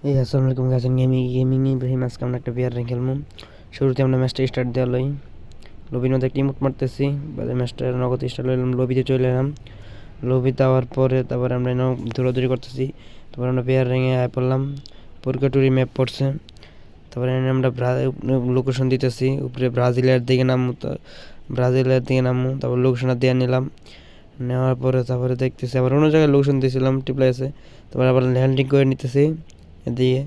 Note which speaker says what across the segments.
Speaker 1: এই আসসালামু আলাইকুম গাইস, গেমিং ইব্রাহিম। আজকে আমরা একটা বিয়ার র্যাঙ্ক খেলবো। শুরুতে আমরা ম্যাচটা স্টার্ট দেওয়া লই। লবির মধ্যে একটা ইমোট মারতেছি, বাদে ম্যাচটা নগদ স্টার্ট হইলাম। লবিতে চলে এলাম। লবিতে আওয়ার পরে তারপরে আমরা দৌড়াদৌড়ি করতেছি। তারপর আমরা বিয়ার র্যাঙ্কে আয় পড়লাম। পুরকাটুরি ম্যাপ পড়ছে। তারপরে আমরা লোকেশন দিতেছি উপরে ব্রাজিলের দিকে নামবো। তারপর লোকেশনটা দিয়ে নিলাম। নেওয়ার পরে তারপরে দেখতেছি আবার অন্য জায়গায় লোকেশন দিয়েছিলাম টিপ্লাইসে। তারপরে আবার ল্যান্ডিং করে নিতেছি। এদিকে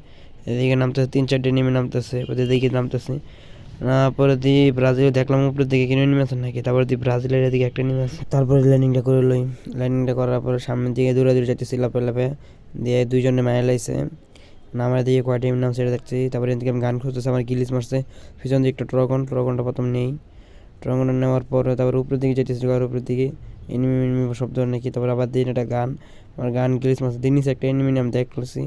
Speaker 1: এদিকে নামতেছে 3-4টে নেমে নামতেছে, এদিকে নামতেছে না। পরে দিয়ে ব্রাজিল দেখলাম উপরের দিকে কিনে নেমে আছে নাকি। তারপরে দিয়ে ব্রাজিলের এদিকে একটা নেমে আছে। তারপরে ল্যান্ডিংটা করে লই। ল্যান্ডিংটা করার পরে সামনের দিকে দূরে যাইতেছি লাপে লাপে। দিয়ে দুইজনে মারা লাইছে। নামার দিকে কয়টা টিম নাম সেটা দেখছি। তারপরে এদিকে আমি গান খুঁজতেছি, আমার গিলিস মারছে। পিছন দিকে একটা ট্রগনটা প্রথম নেই। ট্রগনটা নেওয়ার পরে তারপরে উপরের দিকে যাইতেছি, উপরের দিকে এনিমি শব্দ নাকি। তারপর আবার দিন একটা গান, আমার গান গিলিস মারছে। দিন একটা এনিমি আমি দেখতেছি।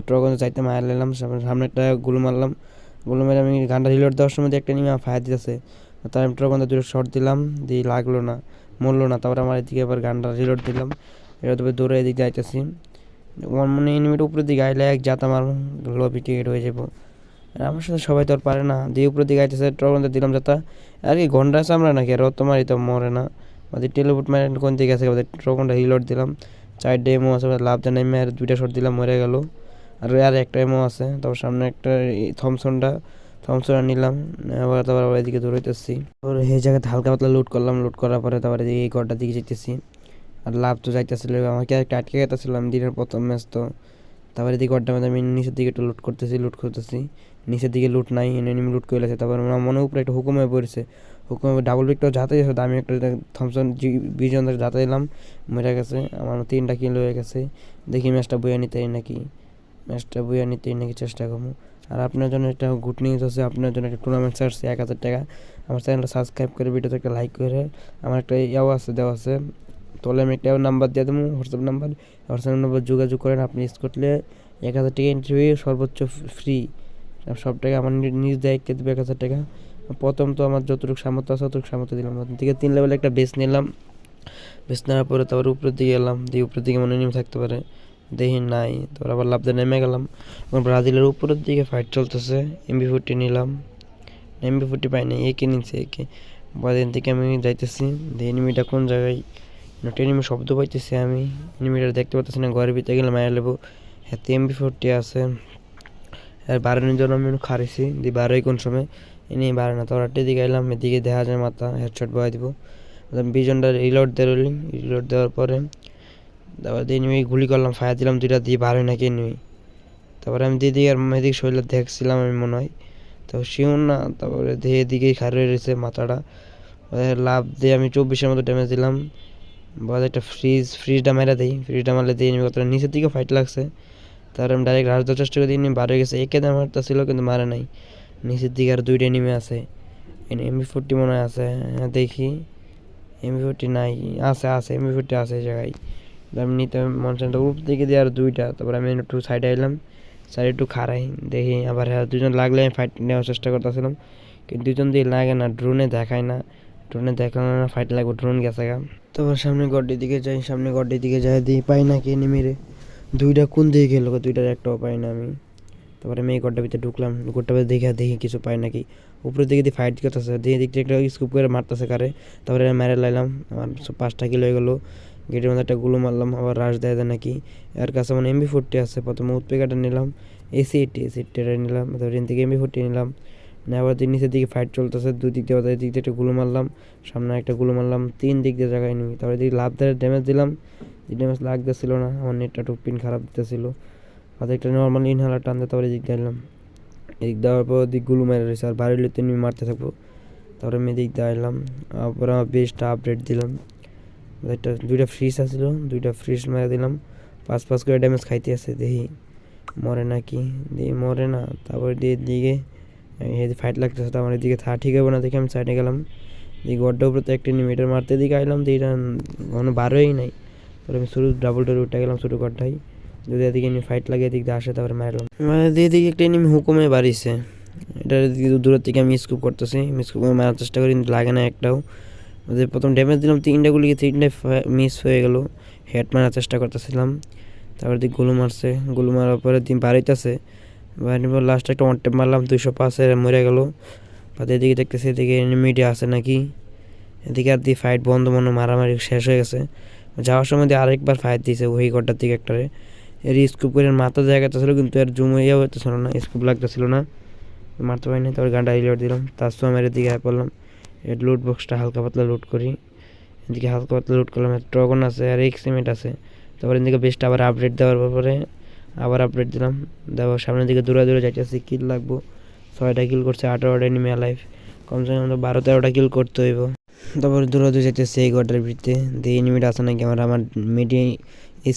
Speaker 1: ট্রগন চাইতে মার নিলাম, সামনে একটা গুলো মারলাম। গুলো মেরে আমি গানটা রিলোড দেওয়ার সময় একটা এনিমি আমার ফায়ার দিতেছে। তার আমি ট্রগন দুটো শট দিলাম, দিয়ে লাগলো না, মরলো না। তারপরে আমার এদিকে আবার গানটা রিলোড দিলাম। এটা তবে দৌড়ে এদিকে যাইতেছি। মানে এনিমিটা উপরের দিকে আইলে এক জাত আমার লবি টিকিট হয়ে যাবো। আমার সাথে সবাই তো আর পারে না। দিয়ে উপরের দিকে আইতেছে, ট্রগনটা দিলাম যাতা। আর কি ঘন্টা আছে আমরা নাকি, আর তোমারই তো মরে না। আমাদের টেলিপুট মারে কোন দিকে আছে, ট্রগনটা রিলোড দিলাম। 4টে এমও আছে, লাভ জানাই আর 2টা শট দিলাম, মরে গেল। আর একটা এমও আছে। তারপর সামনে একটা থমসনটা নিলাম। আবার তারপর এদিকে দৌড়াইতেছি। তারপর এই জায়গাতে হালকা পাতলা লুট করলাম। লুট করার পরে তারপরে এই ঘরটার দিকে যেতেছি। আর লাভ তো যাইতেছিল, আমাকে একটা আটকে গেতেছিলাম দিনের প্রথম ম্যাচ তো। তারপরে এদিকে ঘরটার মধ্যে আমি নিচের দিকে একটু লুট করতেছি। নিচের দিকে লুট নাই, এনিমি লুট করে গেছে। তারপর আমার মনে উপরে একটা হুকুম হয়ে পড়েছে। হুকুম ডাবল পিকটাও যাতে গেছে, আমি একটা থমসন বিজন যাতে দিলাম, মেরে গেছে। আমার 3টা কিল হয়ে গেছে। দেখি ম্যাচটা বইয়া নিতেই নাকি চেষ্টা করবো। আর আপনার জন্য একটা গুড নিউজ আছে, আপনার জন্য একটা টুর্নামেন্ট ছাড়ছে 1000 টাকা। আমার চ্যানেলটা সাবস্ক্রাইব করে ভিডিওতে একটা লাইক করে। আমার একটা দেওয়া আছে, তাহলে আমি একটা নাম্বার দিয়ে দেবো, হোয়াটসঅ্যাপ নাম্বার যোগাযোগ করেন। আপনি ইউজ করলে 1000 টাকা ইন্টারভিউ সর্বোচ্চ ফ্রি। সব টাকা আমার নিজ দায়িত্বে দেবে 1000 টাকা। প্রথম তো আমার যতটুকু সামর্থ্য আছে ততটুকু সামর্থ্য দিলাম। থেকে 3 লেভেলে একটা বেস নিলাম। বেস নেওয়ার পরে তারপর উপরের দিকে এলাম। দিয়ে উপরের দিকে মনে নেমে থাকতে পারে, দেখি নাই। তারপর আবার লাফতে নেমে গেলাম। এখন ব্রাজিলের উপরের দিকে ফাইট চলতেছে। MP40 নিলাম, MP40 পাই নাই, একে নিচ্ছে একে। বাদিন থেকে আমি যাইতেছি, দিয়ে এনিমিটা কোন জায়গায়, এনিমি শব্দ পাইতেছি আমি, এনিমিটা দেখতে পাচ্ছি না। ঘরের ভিতরে গেলে মায়া লেবো। হাতে MP40 আছে। আর বাড়ানোর জন্য আমি খারিছি, দিয়ে বারোই কোন সময় এনে বাড়ে না। তারপর দিকে এলাম, এদিকে দেখা যায় মাথা হেডশট বয়ে দিব। বিজনটা রিলোড দেওয়ার পরে তারপর দিয়ে এনিমি গুলি করলাম, ফায়ার দিলাম 2টা, দিয়ে বারোই নাকি এনিমি। তারপরে আমি দিদি আর এদিকে শরীরে দেখছিলাম আমি মনে হয়, তো শিওর না। তারপরে দিয়ে এদিকেই খারে রয়েছে মাথাটা। লাভ দিয়ে আমি 24-এর মতো ড্যামেজ দিলাম। বাদ একটা ফ্রিজটা মেরে দিই। ফ্রিজটা মারলে দিয়ে এনিমি কতটা নিচের দিকে ফাইট লাগছে। তারপরে আমি ডাইরেক্ট রাশ দেওয়ার চেষ্টা করে দিই, বার হয়ে গেছে। একে দাম মারতে ছিল কিন্তু মারে নাই। নিচের দিকে আর 2টা এনিমি আছে। MP40 মনে হয় আছে, হ্যাঁ দেখি। MP40 নাই, আছে MP40 আছে এই জায়গায়। আমি নিতে মনসানটা উপর দিকে দিয়ে আর 2টা। তারপরে আমি একটু সাইডে এলাম, সাইডে একটু খাড়াই, দেখি আবার হ্যাঁ 2জন লাগলে আমি ফাইট নেওয়ার চেষ্টা করতেছিলাম। কিন্তু 2জন দিয়ে লাগে না, ড্রোনে দেখায় না। ফাইট লাগবে, ড্রোন গেছে গা। তারপর সামনে গড্ডির দিকে যাই, দিই পাই না কি এনিমিরে। 2টা কোন দিকে গেল, 2টার একটাও পাই না আমি। তারপরে আমি এই ঘরটার ভিতরে ঢুকলাম। ঘরটার ভিতরে দেখি কিছু পাই নাকি। উপরের দিকে দিয়ে ফাইট করতেছে, দিয়ে দিক থেকে একটা স্কুপ করে মারতেছে কারে। তারপরে মেরে লাইলাম, আমার 5টা কিলো হয়ে গেলো। গেটের মধ্যে একটা গুলো মারলাম, আবার রাশ দেয় নাকি। এর কাছে আমার MP40 আছে। প্রথমে উৎপেকাটা নিলাম, এসিটা নিলাম। তারপর থেকে MP40 নিলাম। আবার নিচের দিকে ফাইট চলতেছে, 2 দিক দিয়ে। দিক দিয়ে একটা গুলো মারলাম, সামনে একটা গুলো মারলাম, 3 দিক দিয়ে জায়গায় নিই। তারপরে দিকে লাভ ধরে ড্যামেজ দিলাম, ড্যামেজ লাগতেছিল না। আমার নেটটা টুকপিন খারাপ দিতেছিল। হাতে একটা নর্মাল ইনহেলার টানতে, তারপরে এদিক দিলাম। এদিক দেওয়ার পর দিকগুলো মেরে রয়েছে, আর বাড়ির লোক তুমি মারতে থাকবো। তারপরে আমি এদিক দিলাম, তারপর আমার বেস্টটা আপডেট দিলাম। একটা 2টা ফ্রিজ আসছিল, 2টা ফ্রিজ মেরে দিলাম। 5 করে ড্যামেজ খাইতে আছে, দেখি মরে নাকি। দিয়ে মরে না। তারপরে দিকে ফাইট লাগতেছে, তো আমার এদিকে ঠিক হবে না দেখে আমি সাইডে গেলাম। দিয়ে গড্ডা উপরে তো একটা মিটার মারতে দিকে আইলাম, দিয়ে এটা কোনো বারোই নাই। তারপরে আমি শুরু ডাবল ডোর উঠে গেলাম ছোটো গড্ডায়। যদি এদিকে এমনি ফাইট লাগে, এদিক দিয়ে আসে, তারপরে মারলাম। এদিকে একটা এনিমি হুকুমে বাড়িছে। এটা দূরের থেকে আমি স্কুপ করতেছি, মারার চেষ্টা করি, কিন্তু লাগে না একটাও। প্রথম ড্যামেজ দিলাম 3টা গুলিকে, 3টায় মিস হয়ে গেল। হেড মারার চেষ্টা করতেছিলাম, তারপর দিয়ে গুলো মারছে, গুলো মারার পরে দিন বাড়িতেছে, বাড়ির পর লাস্টে একটা ওয়ান ট্যাপ মারলাম 205 মরে গেল। বাদে এদিকে দেখতেছি এদিকে এনিমিটি আছে নাকি, এদিকে আর দিয়ে ফাইট বন্ধ, মনে মারামারি শেষ হয়ে গেছে। যাওয়ার সময় দিয়ে আরেকবার ফাইট দিয়েছে ওই ঘরটার দিকে একটারে, এর স্কুপ করে মাথা জায়গাতে ছিল কিন্তু এর জুম ইয়ে হতেছিল না, স্কুপ লাগতেছিল না, মারতে পারিনি। তারপর গানটা রিলোড দিলাম, তার সময় মেরে দিকে আয় পড়লাম। এর লুট বক্সটা হালকা পাতলা লুট করি, এদিকে হালকা পাতলা লুট করলাম, ড্রাগন আছে আর এক্সিমেট আছে। তারপর এদিকে বেস্ট আবার আপডেট দেওয়ার পরে আবার আপডেট দিলাম, দেওয়ার সামনের দিকে দূরে দূরে যাইতেছি, কিল লাগবো। 6টা কিল করছে, 18টা এনিমি লাইফ, কমসে কম 12-13টা কিল করতে হইব। তারপরে দূরে দূরে যাইতেছি এই ঘরটার ভিতরে, দিয়ে এনিমিট আছে নাকি। আমার মিডি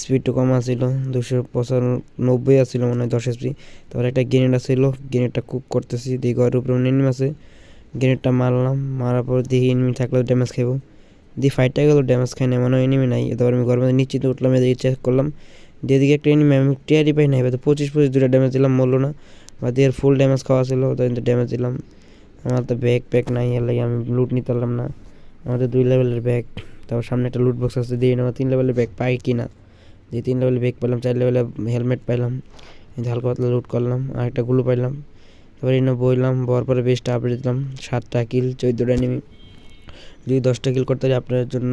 Speaker 1: স্পিড কম আছিল, 295 আছিল মনে হয় 10 এসপি। তারপর একটা গ্রেনেড আছিল, গ্রেনেডটা কুক করতেছি, দিয়ে ঘরের উপরে এনিমি আছে, গ্রেনেডটা মারলাম, মারার পর দিয়ে এনিমি থাকলেও ড্যামেজ খাইব, দিয়ে ফাইটটা গেল, ড্যামেজ খাই না, মনে হয় এনিমি নাই। তারপর আমি ঘরের মধ্যে নিশ্চিত উঠলাম, এদিকে চেক করলাম, দিয়ে দিকে একটা এনিমি, আমি টিয়ারি পাই নাই, 25 2টা ড্যামেজ দিলাম, মরলো না। বা দিয়ে ফুল ড্যামেজ খাওয়া ছিল, তো ড্যামেজ দিলাম। আমার তো ব্যাগ প্যাক নাই, এর লাগে আমি লুট নিতে পারলাম না, আমাদের 2 লেভেলের ব্যাগ। তারপর সামনে একটা লুট বক্স আছে, দিয়ে আমার 3 লেভেলের ব্যাগ পাই কিনা, দিয়ে 3 লেভেলের ব্যাগ পেলাম, 4 লেভেলের হেলমেট পাইলাম, হালকা পাতলা লুট করলাম, আর একটা গুলো পাইলাম। তারপর এনে বইলাম, বওয়ার পরে বেস্টটা আপডেট দিলাম, 7টা কিল, 14টা এনিমি। যদি 10টা কিল করতে পারি আপনার জন্য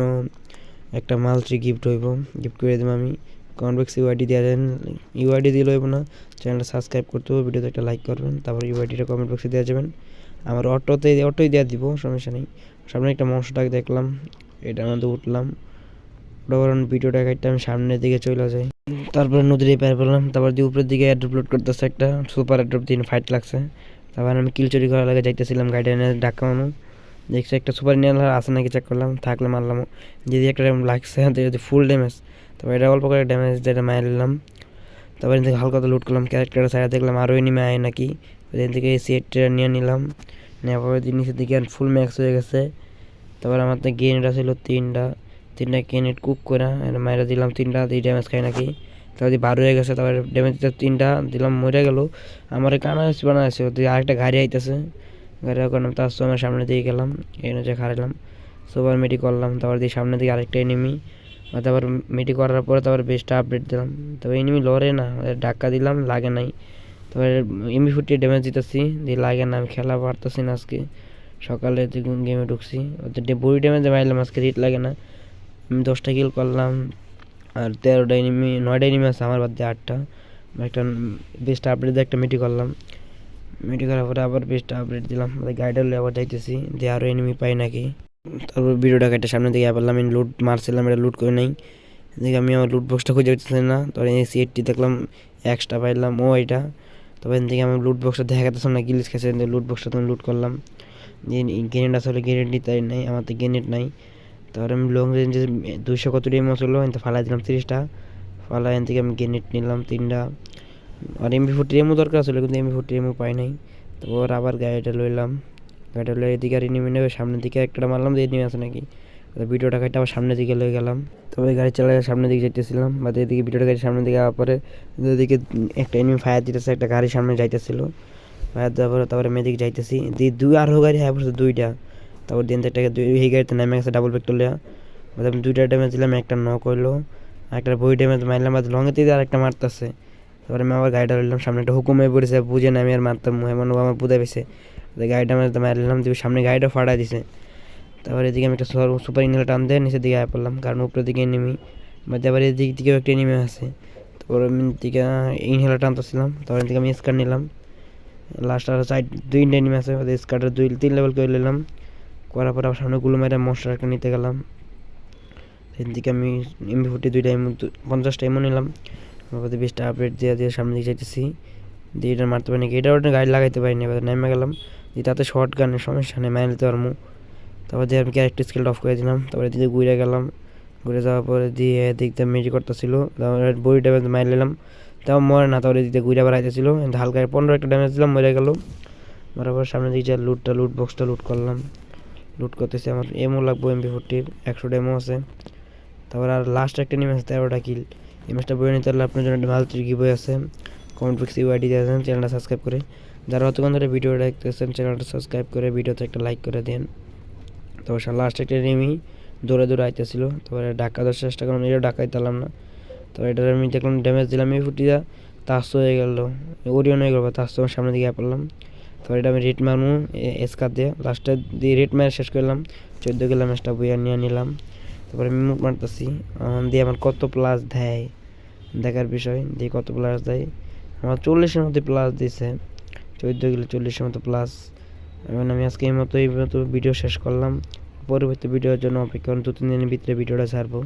Speaker 1: একটা মালট্রি গিফট হইব, গিফট করে দেবো আমি। কনভেক্স ইউআইডি দেওয়া যায়, ইউআইডি দিলে হইব না, চ্যানেলটা সাবস্ক্রাইব করতে হবে, ভিডিওতে একটা লাইক করবেন, তারপর ইউআইডিটা কমেন্ট বক্সে দেওয়া যাবেন। আমার অটোই দেওয়া দিব, সমস্যা নেই। সামনে একটা মনস্টারকে দেখলাম, এটার মধ্যে উঠলাম, ওটা ভিডিওটা কাটতে আমি সামনের দিকে চলে যাই। তারপরে নদীর পার পেলাম, তারপর দিয়ে উপরের দিকে অ্যাড্রপ লোড করতেছে, একটা সুপার অ্যাড্রপ দিয়ে ফাইট লাগছে। তারপর আমি কিল চুরি করার লাগে যাইতেছিলাম, গাড়ি এনে ডাক্কা মামু, দেখছি একটা সুপার নিয়ে আছে নাকি চেক করলাম, থাকলে মারলাম, যদি একটা লাগছে যদি ফুল ড্যামেজ, তারপর এটা অল্প করে ড্যামেজ যেটা মারলাম। তারপর এদিকে হালকা লুট করলাম, ক্যারেক্টারের সাইডে দেখলাম আরও এনিমে আয় নাকি, এদিন থেকে সিএটটা নিয়ে নিলাম, নেওয়ার পরে নিচের দিকে ফুল ম্যাক্স হয়ে গেছে। তারপর আমার তো গ্রেনেড ছিল 3টা গ্রেনেড কুক করে মাইরা দিলাম, 3টা দিয়ে ড্যামেজ খাই নাকি, তারপর 12 হয়ে গেছে। তারপর ড্যামেজ 3টা দিলাম, মরে গেল। আমার কানা বানাইছে, আরেকটা গাড়ি আইতেছে, গাড়ি করলাম, তার সময় সামনে দিকে গেলাম, এনে যে খারাইলাম, সুপার মেডি করলাম। তারপর দিয়ে সামনে দিকে আরেকটা এনিমি, তারপর মেডি করার পরে তারপর বেস্টটা আপডেট দিলাম। তবে এনিমি লড়ে না, ধাক্কা দিলাম, লাগে নাই। তারপরে এমবি40 ড্যামেজ দিতেছি, দিয়ে লাগে না, আমি খেলা পারতেছি না আজকে, সকালে গেমে ঢুকছি, বড়ি ড্যামেজ মারলাম, আজকে রিট লাগে না। আমি 10টা কিল করলাম, আর 13টা এনিমি, 9টা এনিমি আছে আমার বাদ দিয়ে 8টা। একটা বেস্ট আপডেট দিয়ে একটা মেডি করলাম, মেডি করার পরে আবার বেস্ট আপডেট দিলাম, গাইডার আবার যাইতেছি, দিয়ে আরও এনিমি পাই নাকি। তারপর ভিডিওটা কেটে সামনে দিকে পেলাম, আমি লুট মারছিলাম, এটা লুট করে নাই, দেখি আমি আমার লুট বক্সটা খুঁজে পাচ্ছি না। তারপর এই সিএটটি দেখলাম, এক্সট্রা পাইলাম, এটা। তবে এদিন থেকে আমি লুট বক্সটা দেখাতেছিলাম না, গিলিস খেয়েছে, লুট বক্সটা তুমি লুট করলাম। গ্রেনেড আসলে গ্রেনেড নিতে নাই, আমার তো গ্রেনেড নাই। তারপরে আমি লং রেঞ্জে 200 কত এমও ছিল, কিন্তু ফালাই দিলাম 30টা, ফালাই এন থেকে আমি গ্রেনেড নিলাম 3টা। আর এমবি40 এমও দরকার ছিল, কিন্তু এমবি40 এমও পাই নাই। তারপর আবার গাড়িটা লইলাম, গাড়িটা লয়ে এদিকে আর এনিমি নেবে, সামনের দিকে একটা মারলাম, দিয়ে এনিমি আছে নাকি, ভিডিওটা কাটতে আবার সামনের দিকে লয়ে গেলাম। তবে গাড়ি চালাই সামনের দিকে যাইতেছিলাম, বা এদিকে ভিডিওটা গাড়ি সামনের দিকে আওয়ার পরে এদিকে একটা এনিমি ফায়ার দিতেছে, একটা গাড়ির সামনে যাইতেছিল, ফায়ার দেওয়ার পরে তারপরে মেদিকে যাইতেছি, দিয়ে আরও গাড়ি হাই পড়ছে 2টা। তারপর দিন থেকে এই গাড়িতে নেমে গেছে ডাবল পেট্রোল লিয়া, আমি 2টা ড্যামেজ দিলাম, একটা নক হইলো, একটা বই ড্যামেজ মারলাম, আর লঙেতে দিয়ে আরেকটা মারতেছে। তারপরে আমি আবার গাড়িটা লইলাম, সামনে একটা হুকুমে পড়েছে, বুঝে না আমি আর মারতাম, এমন আমার বুঝে পেয়েছে, গাড়িটা মারলাম, দিয়ে সামনে গাড়িটা ফাটাই দিছে। তারপর এদিকে আমি একটা সুপার ইনহেলার টান দিয়ে নিচের দিকে আয় পড়লাম, কারণ উপরের দিকে নেমি, বাদে আবার এদিক দিকেও একটা নেমে আছে। তারপর আমি দিকে ইনহেলার টানতেছিলাম, তারপর এদিকে আমি স্কার নিলাম, লাস্ট আর সাইড 2টা নেমে আছে, স্কারটা 3 লেভেল করে নিলাম, করার পর আবার সামনে গুলো মেরে মশলা একটা নিতে গেলাম। এদিকে আমি এমবি40 2টা 50টা এমও নিলাম, আমার 20টা আপডেট দিয়ে সামনে দিকে যাইতেছি, দিয়ে এটা মারতে পারিনি, এটা ওটা গাড়ি লাগাইতে পারিনি, এবার নেমে গেলাম, দিয়ে তাতে শর্ট গানের সমস্যা নেই, মারি নিতে পারবো। তারপর দিয়ে আমি ক্যারেক্টার স্কিলটা অফ করে দিলাম, তারপরে এদিকে ঘুরে গেলাম, ঘুরে যাওয়ার পরে দিয়ে এদিক দিয়ে মেজি করতেছিল, তারপরে বডি ড্যামেজ মারি নিলাম, তাও মরে না। তারপরে এদিকে ঘুরে আবার আইতেছিল, হালকা 15 একটা ড্যামেজ দিলাম, মরে গেল। মরার পর সামনে দিকে লুট বক্সটা লুট করলাম, লুট করতেছি, আমার এমও লাগবো এমবি40, 100 এমও আছে। তারপর আর লাস্ট একটা নিয়ে আছে 13টা কিল, এই ম্যাচটা বই নিতে হলে আপনার জন্য একটা ভালো গিভওয়ে আছে, কমেন্ট বক্সে ইউআইডি দিয়ে দেন, চ্যানেলটা সাবস্ক্রাইব করে, যারা অতক্ষণ ধরে ভিডিওটা দেখতেছেন চ্যানেলটা সাবস্ক্রাইব করে ভিডিওতে একটা লাইক করে দেন। তারপর লাস্ট একটা নেমি দৌড়ে আইতেছিল, তারপরে ধাক্কা দেওয়ার চেষ্টা করলাম, এটা ধাক্কা দিতাম না, তো এটার আমি দেখলাম ড্যামেজ দিলাম এই ফুটিয়া, তাস হয়ে গেল, ওরিয়ন হয়ে গেল, তাস তো সামনের দিকে পড়লাম। তো এটা আমি রেট মারমু স্কার দিয়ে, লাস্টে দিয়ে রেট মারে শেষ করলাম। 14 কিলো ম্যাচটা বইয়া নিয়ে নিলাম। তারপরে মিমুট মারতেছি, দিয়ে আমার কত প্লাস দেয় দেখার বিষয়, দিয়ে কত প্লাস দেয়। আমার 40-এর মধ্যে প্লাস দিয়েছে, 14 কিলো 40-এর মতো প্লাস। এখন আমি আজকে এই মতো ভিডিও শেষ করলাম। পরবর্তী ভিডিওর জন্য অপেক্ষা করুন, 2-3 দিনের ভিতরে ভিডিওটা ছাড়বো।